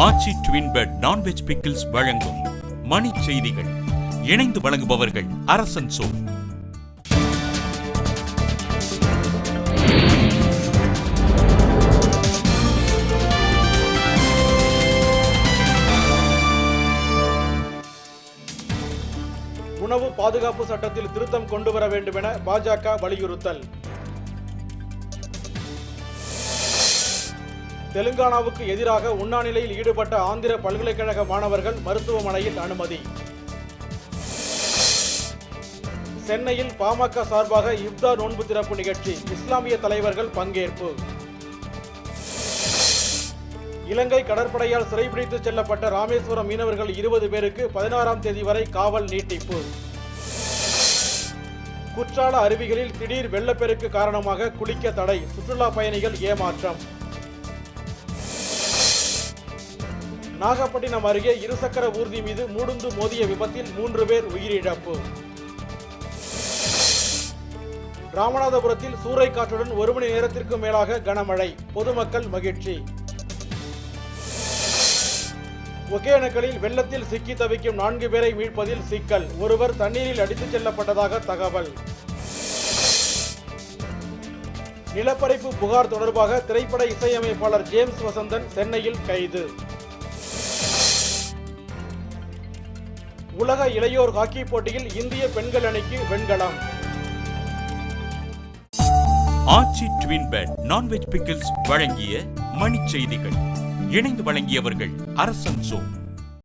ஆச்சி twin bed non veg pickles வழங்கும் மணி செய்திகள். இணைந்து வழங்குபவர்கள் அரசன் சோ. உணவு பாதுகாப்பு சட்டத்தில் திருத்தம் கொண்டு வர வேண்டும் என பாஜக வலியுறுத்தல். தெலுங்கானாவுக்கு எதிராக உண்ணாநிலையில் ஈடுபட்ட ஆந்திர பல்கலைக்கழக மாணவர்கள் மருத்துவமனையில் அனுமதி. சென்னையில் பாமக சார்பாக இப்தார் நோன்பு திறப்பு நிகழ்ச்சி, இஸ்லாமிய தலைவர்கள் பங்கேற்பு. இலங்கை கடற்படையால் சிறைபிடித்து செல்லப்பட்ட ராமேஸ்வரம் மீனவர்கள் 20 பேருக்கு 16ஆம் தேதி வரை காவல் நீட்டிப்பு. குற்றால அருவிகளில் திடீர் வெள்ளப்பெருக்கு காரணமாக குளிக்க தடை, சுற்றுலா பயணிகள் ஏமாற்றம். நாகப்பட்டினம் அருகே இருசக்கர ஊர்தி மீது மூடுந்து மோதிய விபத்தில் 3 பேர் உயிரிழப்பு. ராமநாதபுரத்தில் சூறைக்காற்றுடன் 1 மணி நேரத்திற்கு மேலாக கனமழை, பொதுமக்கள் மகிழ்ச்சி. ஒகேனக்கலில் வெள்ளத்தில் சிக்கி தவிக்கும் 4 பேரை மீட்பதில் சிக்கல், ஒருவர் தண்ணீரில் அடித்துச் செல்லப்பட்டதாக தகவல். நிலப்பரிப்பு புகார் தொடர்பாக திரைப்பட இசையமைப்பாளர் ஜேம்ஸ் வசந்தன் சென்னையில் கைது. உலக இளையோர் ஹாக்கி போட்டியில் இந்திய பெண்கள் அணிக்கு வெண்கலம். ஆச்சி ட்வின் பெட் நான்வெஜ் பிக்கிள்ஸ் வழங்கிய மணி செய்திகள். இணைந்து வழங்கியவர்கள் அரசன் சோ.